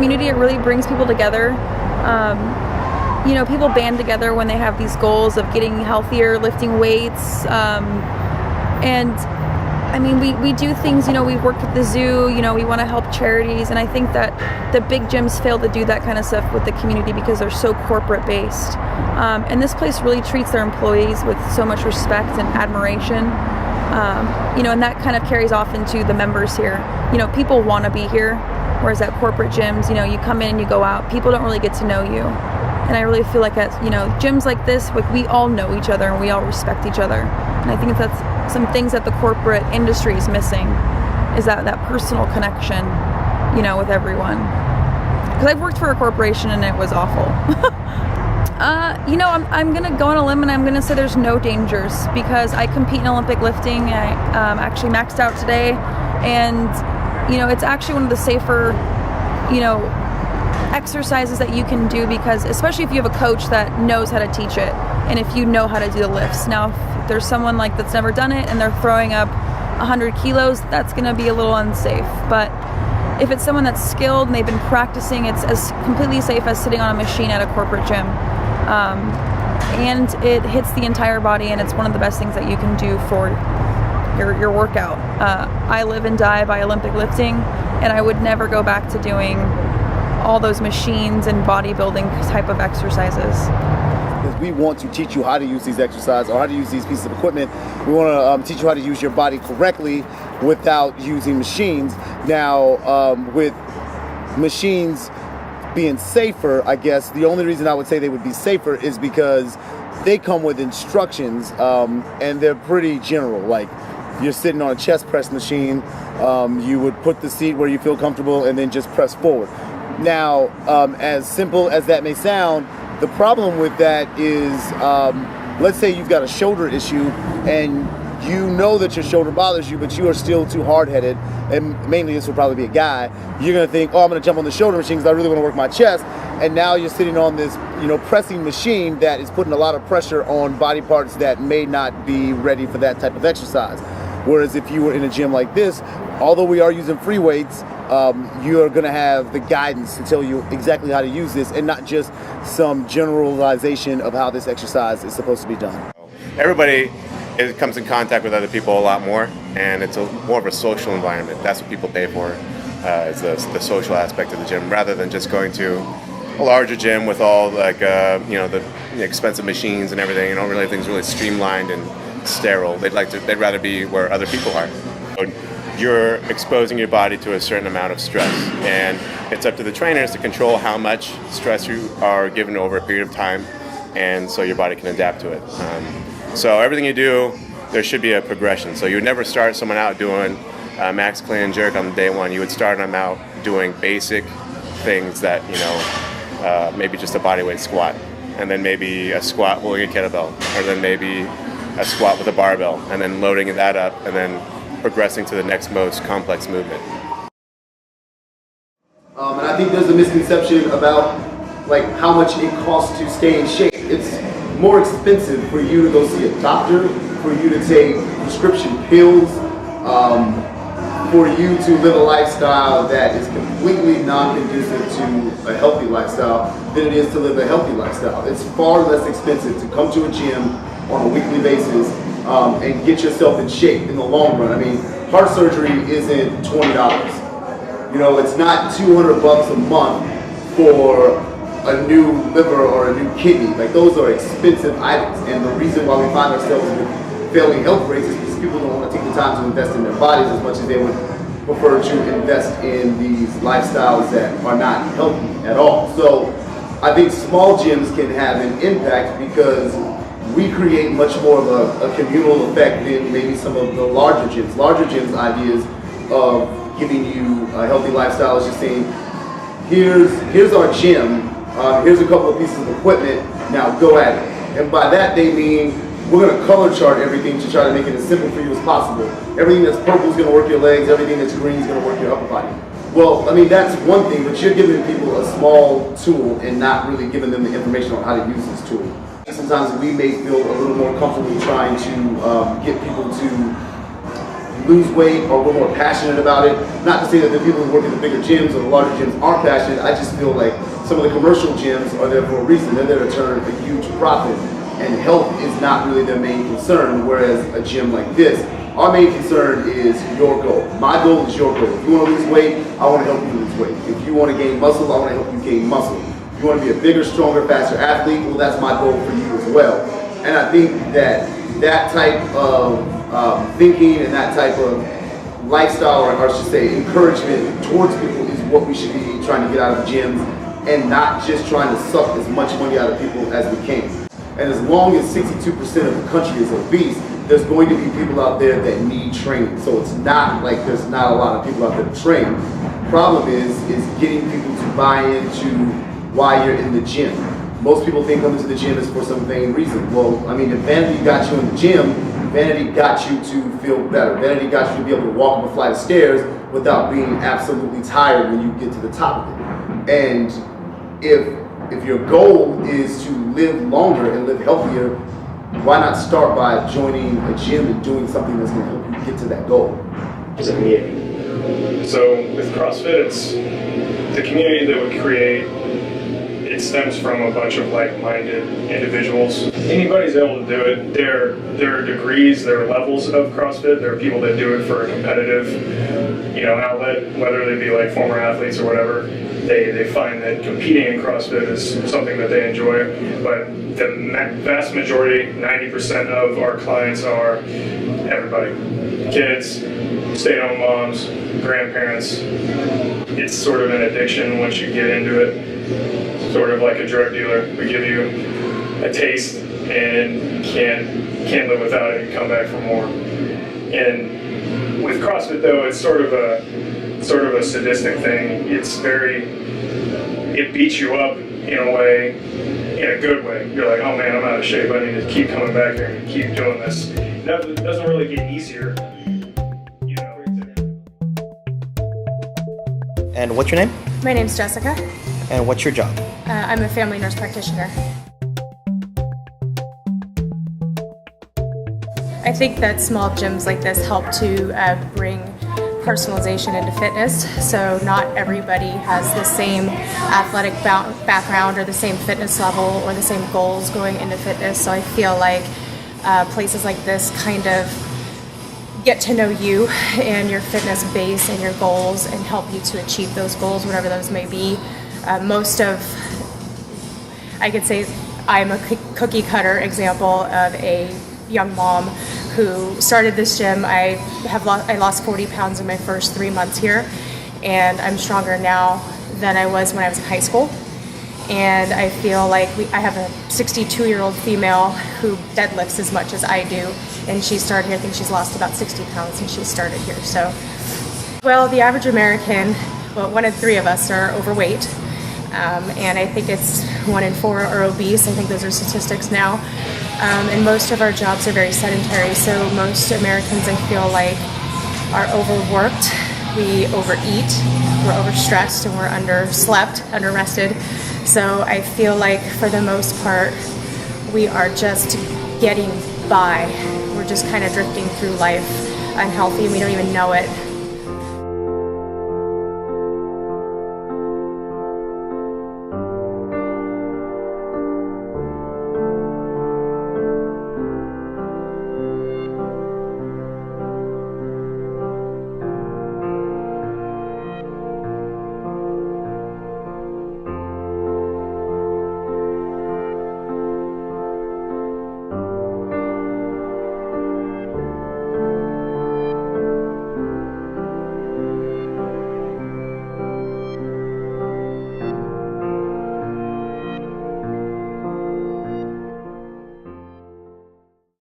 community. It really brings people together. You know, people band together when they have these goals of getting healthier, lifting weights, and I mean, we do things, you know, we've worked with the zoo, you know, we want to help charities, and I think that the big gyms fail to do that kind of stuff with the community because they're so corporate based. And this place really treats their employees with so much respect and admiration. You know, and that kind of carries off into the members here. You know, people want to be here, whereas at corporate gyms, you know, you come in and you go out, people don't really get to know you. And I really feel like at, you know, gyms like this, like, we all know each other and we all respect each other. And I think that's some things that the corporate industry is missing, is that personal connection, you know, with everyone. Because I've worked for a corporation and it was awful. You know, I'm going to go on a limb and I'm going to say there's no dangers, because I compete in Olympic lifting. I actually maxed out today, and, you know, it's actually one of the safer, you know, exercises that you can do, because especially if you have a coach that knows how to teach it and if you know how to do the lifts. Now, if there's someone like that's never done it and they're throwing up 100 kilos, that's going to be a little unsafe. But if it's someone that's skilled and they've been practicing, it's as completely safe as sitting on a machine at a corporate gym. And it hits the entire body, and it's one of the best things that you can do for your workout. I live and die by Olympic lifting, and I would never go back to doing all those machines and bodybuilding type of exercises. Because we want to teach you how to use these exercises or how to use these pieces of equipment. We want to teach you how to use your body correctly without using machines. Now, with machines being safer, I guess the only reason I would say they would be safer is because they come with instructions, and they're pretty general. Like, you're sitting on a chest press machine, you would put the seat where you feel comfortable and then just press forward. Now, as simple as that may sound, the problem with that is, let's say you've got a shoulder issue and you know that your shoulder bothers you, but you are still too hard-headed, and mainly this will probably be a guy. You're going to think, oh, I'm going to jump on the shoulder machine because I really want to work my chest. And now you're sitting on this, you know, pressing machine that is putting a lot of pressure on body parts that may not be ready for that type of exercise. Whereas if you were in a gym like this, although we are using free weights, you are going to have the guidance to tell you exactly how to use this, and not just some generalization of how this exercise is supposed to be done. Everybody comes in contact with other people a lot more, and it's more of a social environment. That's what people pay for, is the social aspect of the gym, rather than just going to a larger gym with all, like, you know, the expensive machines and everything. You know, really, everything's really streamlined and sterile. They'd rather be where other people are. You're exposing your body to a certain amount of stress, and it's up to the trainers to control how much stress you are given over a period of time, and so your body can adapt to it. So everything you do, there should be a progression. So you would never start someone out doing max clean and jerk on day one. You would start them out doing basic things that, you know, maybe just a bodyweight squat, and then maybe a squat holding a kettlebell, or then maybe a squat with a barbell, and then loading that up, and then progressing to the next most complex movement. And I think there's a misconception about, like, how much it costs to stay in shape. It's more expensive for you to go see a doctor, for you to take prescription pills, for you to live a lifestyle that is completely non-conducive to a healthy lifestyle than it is to live a healthy lifestyle. It's far less expensive to come to a gym on a weekly basis and get yourself in shape in the long run. I mean, heart surgery isn't $20. You know, it's not $200 a month for a new liver or a new kidney. Like, those are expensive items, and the reason why we find ourselves with failing health rates is because people don't want to take the time to invest in their bodies as much as they would prefer to invest in these lifestyles that are not healthy at all. So I think small gyms can have an impact because we create much more of a communal effect than maybe some of the larger gyms. Larger gyms' ideas of giving you a healthy lifestyle is just saying, here's our gym, here's a couple of pieces of equipment, now go at it. And by that they mean, we're going to color chart everything to try to make it as simple for you as possible. Everything that's purple is going to work your legs, everything that's green is going to work your upper body. Well, I mean, that's one thing, but you're giving people a small tool and not really giving them the information on how to use this tool. Sometimes we may feel a little more comfortable trying to get people to lose weight or we're more passionate about it. Not to say that the people who work in the bigger gyms or the larger gyms aren't passionate. I just feel like some of the commercial gyms are there for a reason. They're there to turn a huge profit, and health is not really their main concern, whereas a gym like this, our main concern is your goal. My goal is your goal. If you want to lose weight, I want to help you lose weight. If you want to gain muscle, I want to help you gain muscle. If you want to be a bigger, stronger, faster athlete, well, that's my goal for you as well. And I think that that type of thinking and that type of lifestyle, or I should say encouragement towards people, is what we should be trying to get out of the gyms, and not just trying to suck as much money out of people as we can. And as long as 62% of the country is obese, there's going to be people out there that need training. So it's not like there's not a lot of people out there to train. Problem is getting people to buy into why you're in the gym. Most people think coming to the gym is for some vain reason. Well, I mean, if vanity got you in the gym, vanity got you to feel better. Vanity got you to be able to walk up a flight of stairs without being absolutely tired when you get to the top of it. And if your goal is to live longer and live healthier, why not start by joining a gym and doing something that's going to help you get to that goal? So with CrossFit, it's the community that we create. It stems from a bunch of like-minded individuals. Anybody's able to do it. There are degrees, there are levels of CrossFit. There are people that do it for a competitive, outlet, whether they be like former athletes or whatever. They find that competing in CrossFit is something that they enjoy. But the vast majority, 90% of our clients are everybody. Kids, stay-at-home moms, grandparents. It's sort of an addiction once you get into it. Sort of like a drug dealer. We give you a taste and can't live without it and come back for more. And with CrossFit though, it's sort of a sadistic thing. It beats you up in a way, in a good way. You're like, oh man, I'm out of shape. I need to keep coming back here and keep doing this. It doesn't really get easier. And what's your name? My name's Jessica. And what's your job? I'm a family nurse practitioner. I think that small gyms like this help to bring personalization into fitness. So not everybody has the same athletic background or the same fitness level or the same goals going into fitness. So I feel like places like this kind of get to know you and your fitness base and your goals and help you to achieve those goals, whatever those may be. I could say I'm a cookie cutter example of a young mom who started this gym. I lost 40 pounds in my first 3 months here, and I'm stronger now than I was when I was in high school. And I feel like I have a 62-year-old female who deadlifts as much as I do, and she started here. I think she's lost about 60 pounds since she started here. So, well, the average American, well, 1 in 3 of us are overweight, and I think it's 1 in 4 are obese. I think those are statistics now. And most of our jobs are very sedentary, so most Americans, I feel like, are overworked. We overeat, we're overstressed, and we're underslept, underrested. So I feel like for the most part, we are just getting by. We're just kind of drifting through life unhealthy, and we don't even know it.